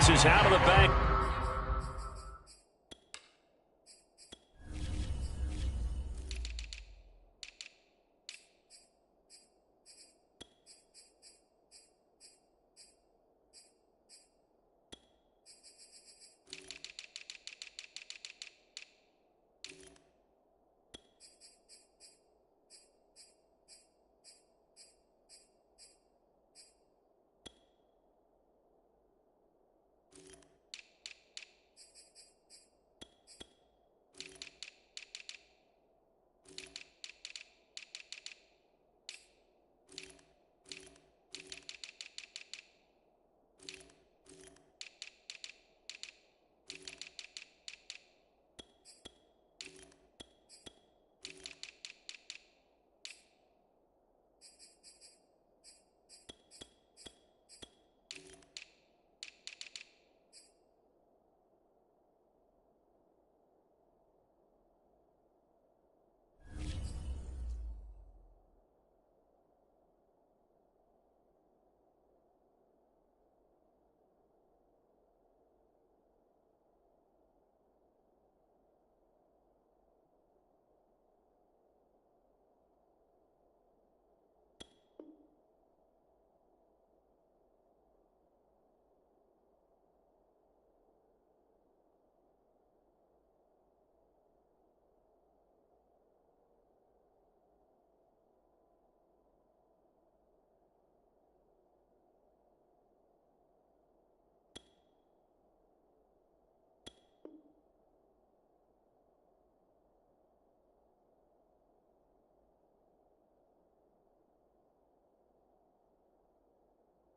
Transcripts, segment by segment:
bounces out of the bank.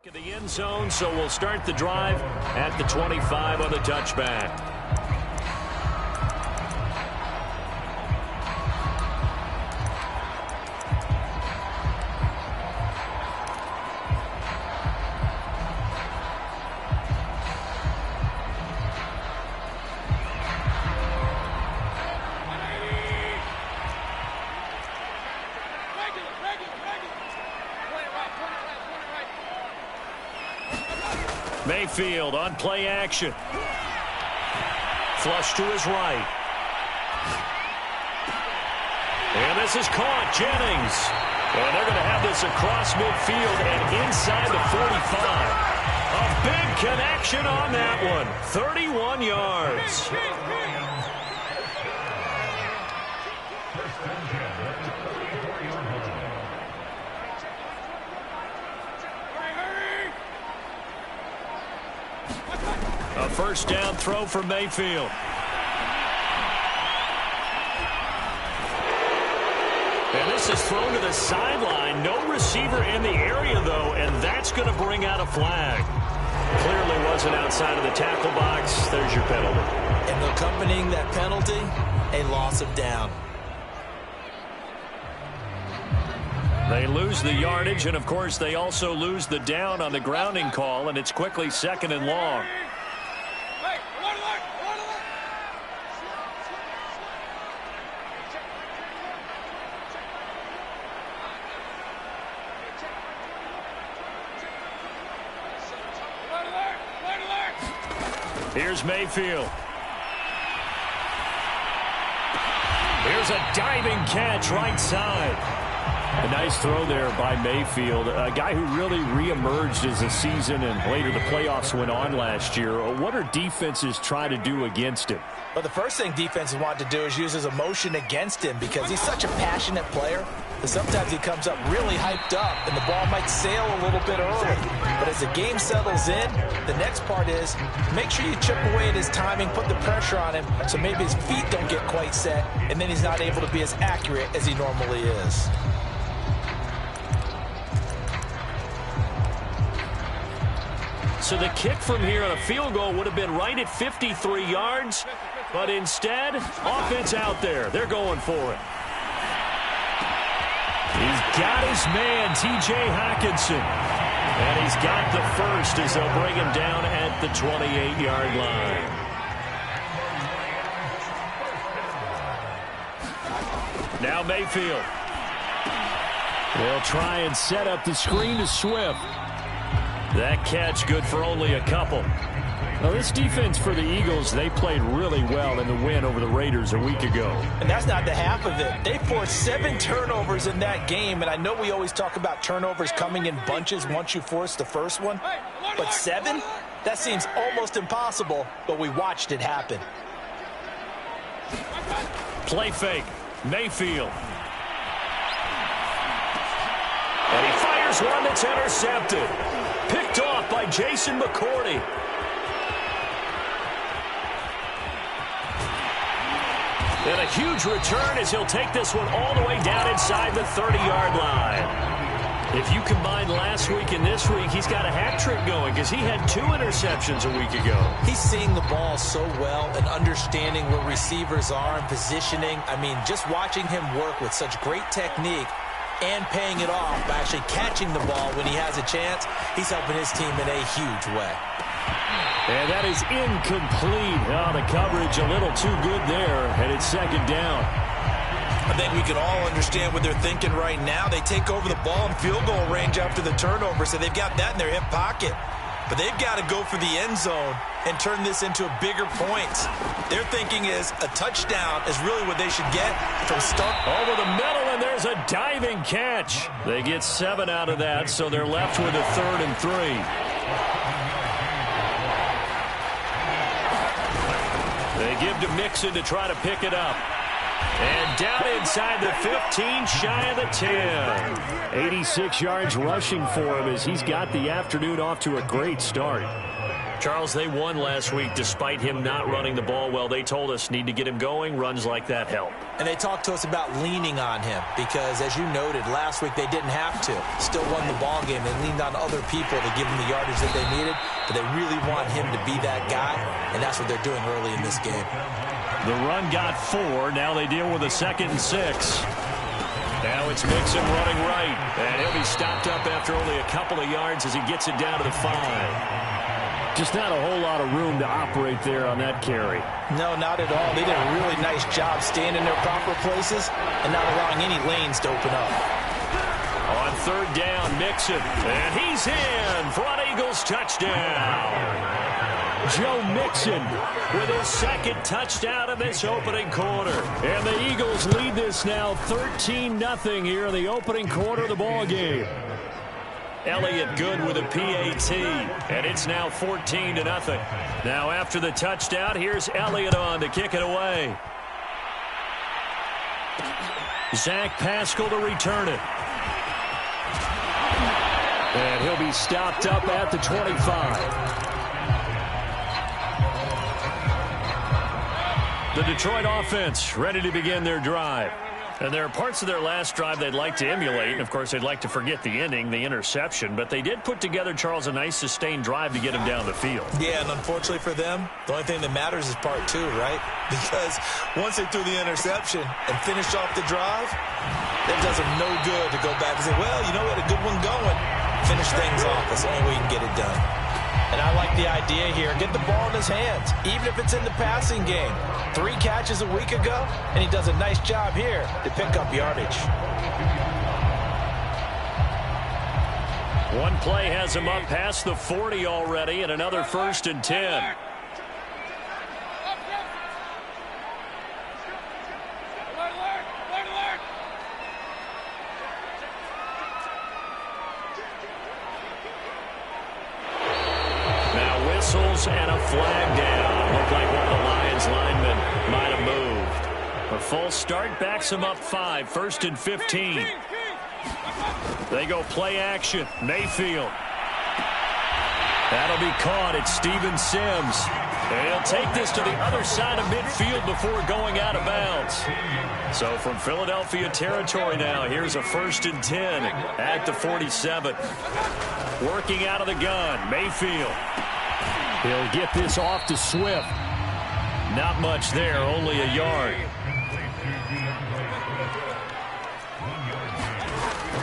In the end zone, so we'll start the drive at the 25 on the touchback. Mayfield on play action. Flush to his right. And this is caught. Jennings. And they're going to have this across midfield and inside the 45. A big connection on that one. 31 yards. A first down throw for Mayfield. And this is thrown to the sideline. No receiver in the area, though, and that's going to bring out a flag. Clearly wasn't outside of the tackle box. There's your penalty. And accompanying that penalty, a loss of down. They lose the yardage, and, of course, they also lose the down on the grounding call, and it's quickly second and long. Here's Mayfield. Here's a diving catch right side. A nice throw there by Mayfield, a guy who really reemerged as the season and later the playoffs went on last year. What are defenses trying to do against him? Well, the first thing defenses want to do is use his emotion against him because he's such a passionate player that sometimes he comes up really hyped up and the ball might sail a little bit early. But as the game settles in, the next part is make sure you chip away at his timing, put the pressure on him so maybe his feet don't get quite set and then he's not able to be as accurate as he normally is. So the kick from here on a field goal would have been right at 53 yards, but instead, offense out there. They're going for it. He's got his man, T.J. Hockenson. And he's got the first as they'll bring him down at the 28-yard line. Now Mayfield. They'll try and set up the screen to Swift. That catch good for only a couple. Well, this defense for the Eagles, they played really well in the win over the Raiders a week ago. And that's not the half of it. They forced 7 turnovers in that game, and I know we always talk about turnovers coming in bunches once you force the first one, but 7? That seems almost impossible, but we watched it happen. Play fake. Mayfield. And he fires one that's intercepted. Picked off by Jason McCourty. And a huge return as he'll take this one all the way down inside the 30-yard line. If you combine last week and this week, he's got a hat trick going because he had 2 interceptions a week ago. He's seeing the ball so well and understanding where receivers are and positioning. I mean, just watching him work with such great technique and paying it off by actually catching the ball when he has a chance, he's helping his team in a huge way. And that is incomplete. Oh, the coverage a little too good there, and it's second down. I think we can all understand what they're thinking right now. They take over the ball in field goal range after the turnover, so they've got that in their hip pocket. But they've got to go for the end zone and turn this into a bigger points. Their thinking is a touchdown is really what they should get from start. Over the middle, and there's a diving catch. They get 7 out of that, so they're left with a 3rd and 3. They give to Mixon to try to pick it up. And down inside the 15, shy of the 10. 86 yards rushing for him as he's got the afternoon off to a great start. Charles, they won last week despite him not running the ball well. They told us need to get him going. Runs like that help. And they talked to us about leaning on him because, as you noted, last week they didn't have to. Still won the ball game. They leaned on other people to give them the yardage that they needed, but they really want him to be that guy, and that's what they're doing early in this game. The run got 4. Now they deal with a 2nd and 6. Now it's Mixon running right, and he'll be stopped up after only a couple of yards as he gets it down to the 5. Just not a whole lot of room to operate there on that carry. No, not at all. They did a really nice job staying in their proper places and not allowing any lanes to open up. On 3rd down, Mixon, and he's in for an Eagles touchdown. Joe Mixon with his 2nd touchdown of this opening quarter. And the Eagles lead this now 13-0 here in the opening quarter of the ball game. Elliott good with a PAT, and it's now 14-0. Now after the touchdown, here's Elliott on to kick it away. Zach Pascal to return it. And he'll be stopped up at the 25. The Detroit offense ready to begin their drive. And there are parts of their last drive they'd like to emulate. And, of course, they'd like to forget the ending, the interception. But they did put together, Charles, a nice sustained drive to get him down the field. Yeah, and unfortunately for them, the only thing that matters is part 2, right? Because once they threw the interception and finished off the drive, it does them no good to go back and say, well, you know what, a good one going. Finish things off. That's the only way you can get it done. And I like the idea here. Get the ball in his hands, even if it's in the passing game. 3 catches a week ago, and he does a nice job here to pick up yardage. One play has him up past the 40 already, and another 1st and 10. And a flag down. Looked like one of the Lions linemen might have moved. A false start backs him up 5. 1st and 15. They go play action. Mayfield. That'll be caught. It's Steven Sims. And he'll take this to the other side of midfield before going out of bounds. So from Philadelphia territory now, here's a 1st and 10 at the 47. Working out of the gun. Mayfield. He'll get this off to Swift. Not much there, only a yard.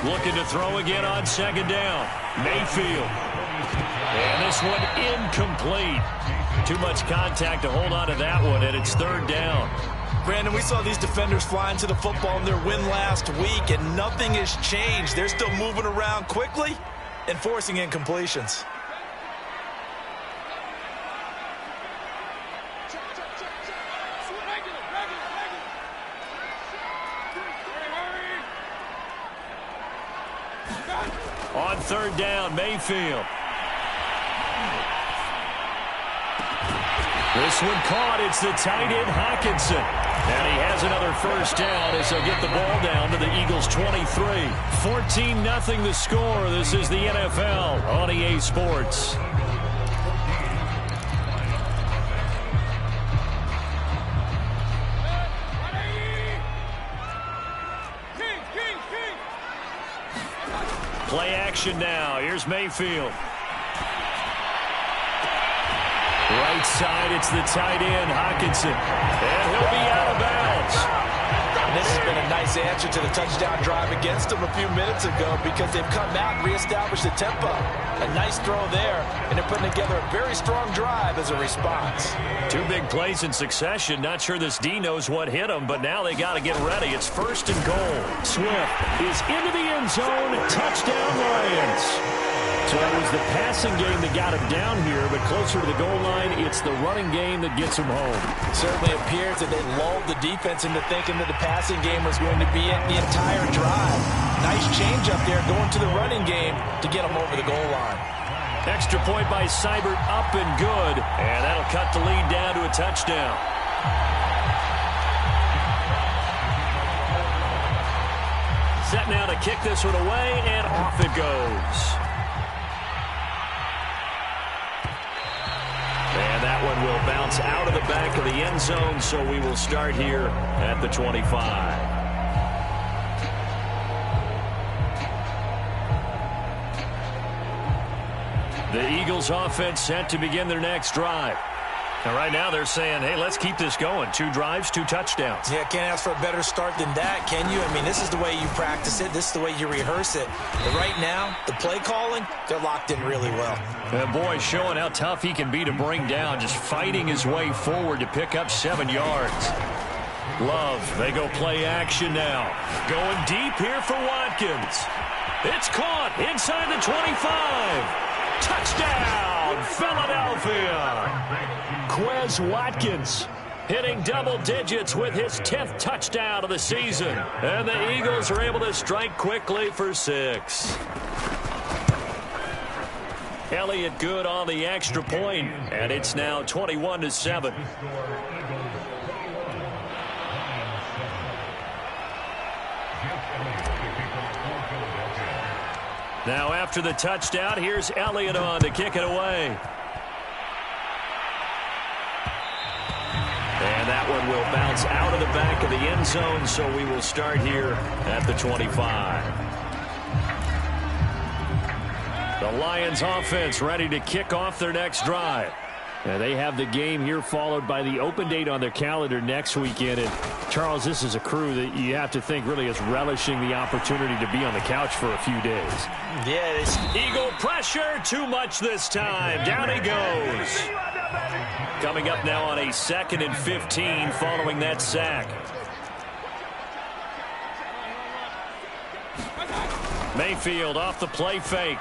Looking to throw again on 2nd down. Mayfield. And this one incomplete. Too much contact to hold on to that one, and it's 3rd down. Brandon, we saw these defenders flying to the football in their win last week, and nothing has changed. They're still moving around quickly and forcing incompletions. On third down, Mayfield. This one caught. It's the tight end, Hockenson. And he has another first down as they'll get the ball down to the Eagles' 23. 14-0 the score. This is the NFL on EA Sports. Play action now. Here's Mayfield. Right side, it's the tight end, Hockenson. And he'll be out of bounds. And this has been a nice answer to the touchdown drive against them a few minutes ago because they've come out and reestablished the tempo. A nice throw there, and they're putting together a very strong drive as a response. Two big plays in succession. Not sure this D knows what hit him, but now they got to get ready. It's first and goal. Swift is into the end zone. Touchdown, Lions. So it was the passing game that got him down here, but closer to the goal line, it's the running game that gets him home. It certainly appears that they lulled the defense into thinking that the passing game was going to be it the entire drive. Nice change up there going to the running game to get them over the goal line. Extra point by Seibert, up and good, and that'll cut the lead down to a touchdown. Set now to kick this one away, and off it goes. And that one will bounce out of the back of the end zone, so we will start here at the 25. The Eagles offense set to begin their next drive. And right now they're saying, hey, let's keep this going. 2 drives, 2 touchdowns. Yeah, can't ask for a better start than that, can you? I mean, this is the way you practice it. This is the way you rehearse it. But right now, the play calling, they're locked in really well. And boy, showing how tough he can be to bring down, just fighting his way forward to pick up 7 yards. Love, they go play action now. Going deep here for Watkins. It's caught inside the 25. Touchdown, Philadelphia. Quez Watkins hitting double digits with his 10th touchdown of the season. And the Eagles are able to strike quickly for 6. Elliott good on the extra point, and it's now 21-7. Now after the touchdown, here's Elliott on to kick it away. And that one will bounce out of the back of the end zone, so we will start here at the 25. The Lions offense ready to kick off their next drive. And they have the game here followed by the open date on their calendar next weekend. And Charles, this is a crew that you have to think really is relishing the opportunity to be on the couch for a few days. Yeah, it's Eagle pressure, too much this time. Down he goes. Coming up now on a 2nd and 15 following that sack. Mayfield off the play fake.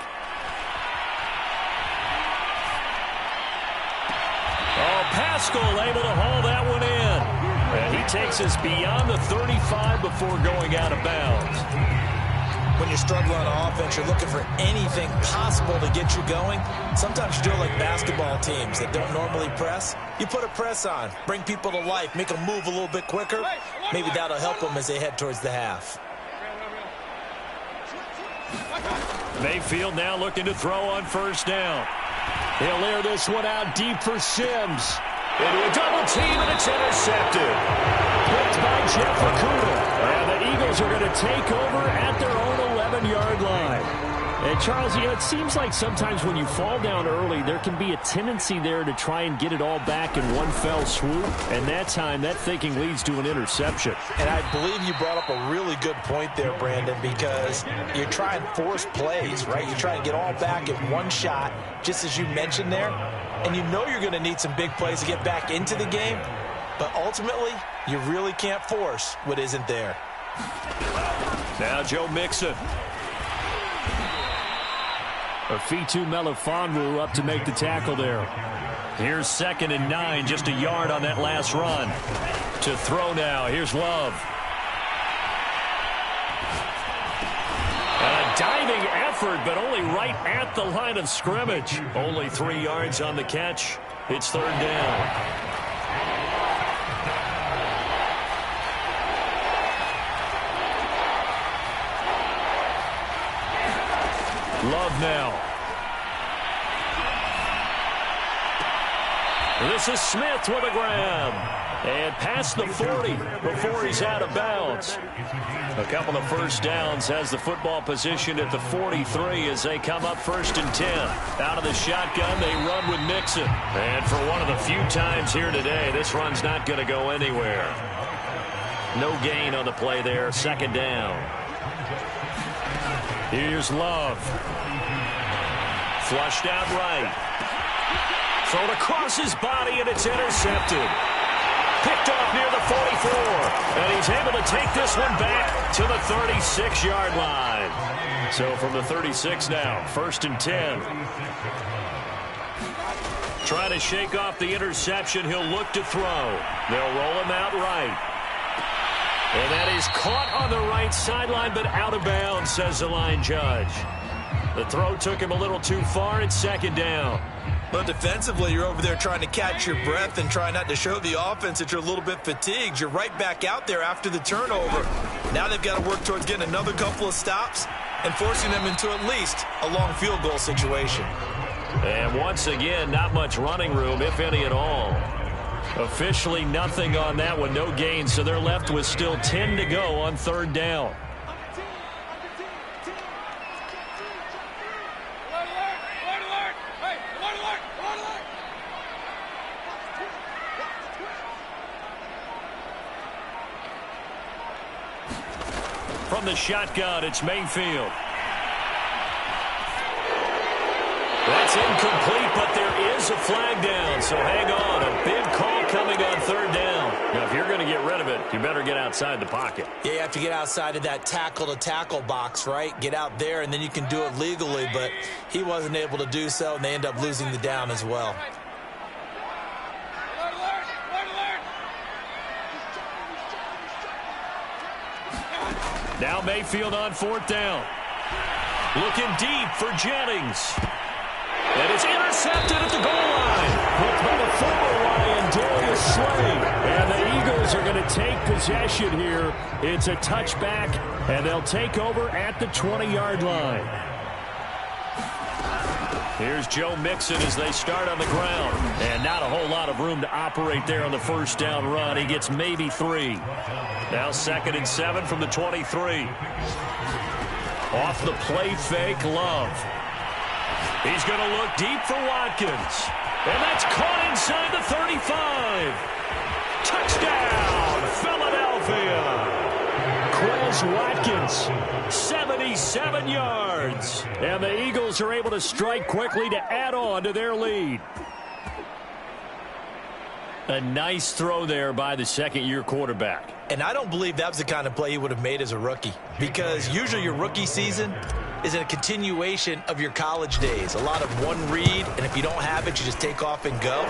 Oh, Pascal able to haul that one in. And he takes us beyond the 35 before going out of bounds. when you're struggling on offense, you're looking for anything possible to get you going. Sometimes you do it like basketball teams that don't normally press. You put a press on, bring people to life, make them move a little bit quicker. Maybe that'll help them as they head towards the half. Mayfield now looking to throw on first down. He'll air this one out deep for Sims. Into a double team, and it's intercepted. Picked by Jeff Okudah. And the Eagles are going to take over at their own 11-yard line. And, Charles, you know, it seems like sometimes when you fall down early, there can be a tendency there to try and get it all back in one fell swoop. And that time, that thinking leads to an interception. And I believe you brought up a really good point there, Brandon, because you're trying to force plays, right? You try and get all back in one shot, just as you mentioned there. And you know you're going to need some big plays to get back into the game. But ultimately, you really can't force what isn't there. Now Joe Mixon. Afitu Melifonwu up to make the tackle there. Here's 2nd and 9, just a yard on that last run. To throw now, here's Love. A diving effort, but only right at the line of scrimmage. Only 3 yards on the catch. It's 3rd down. Love now. This is Smith with a grab. And past the 40 before he's out of bounds. A couple of first downs has the football positioned at the 43 as they come up 1st and 10. Out of the shotgun, they run with Mixon. And for one of the few times here today, this run's not going to go anywhere. No gain on the play there, 2nd down. Here's Love. Flushed out right. Thrown across his body, and it's intercepted. Picked off near the 44. And he's able to take this one back to the 36-yard line. So from the 36 now, 1st and 10. Trying to shake off the interception. He'll look to throw. They'll roll him out right. And that is caught on the right sideline, but out of bounds, says the line judge. The throw took him a little too far. It's 2nd down. But defensively, you're over there trying to catch your breath and try not to show the offense that you're a little bit fatigued. You're right back out there after the turnover. Now they've got to work towards getting another couple of stops and forcing them into at least a long field goal situation. And once again, not much running room, if any at all. Officially nothing on that one, no gain, so they're left with still 10 to go on 3rd down. From the shotgun, it's Mayfield. That's incomplete, but there is a flag down, so hang on. A big call coming on 3rd down. Now, if you're going to get rid of it, you better get outside the pocket. Yeah, you have to get outside of that tackle-to-tackle box, right? Get out there, and then you can do it legally, but he wasn't able to do so, and they end up losing the down as well. Now Mayfield on 4th down. Looking deep for Jennings. And it's intercepted at the goal line. Picked by the former Lion, Darius Slay. And the Eagles are going to take possession here. It's a touchback, and they'll take over at the 20-yard line. Here's Joe Mixon as they start on the ground. And not a whole lot of room to operate there on the 1st down run. He gets maybe 3. Now 2nd and 7 from the 23. Off the play fake, Love. He's going to look deep for Watkins. And that's caught inside the 35. Touchdown, Philadelphia. Quez Watkins, 77 yards. And the Eagles are able to strike quickly to add on to their lead. A nice throw there by the 2nd-year quarterback. And I don't believe that was the kind of play he would have made as a rookie, because usually your rookie season is a continuation of your college days. A lot of one read, and if you don't have it, you just take off and go.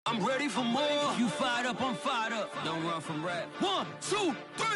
I'm ready for more. You fired up, I'm fired up. Don't run from rap. 1, 2, 3.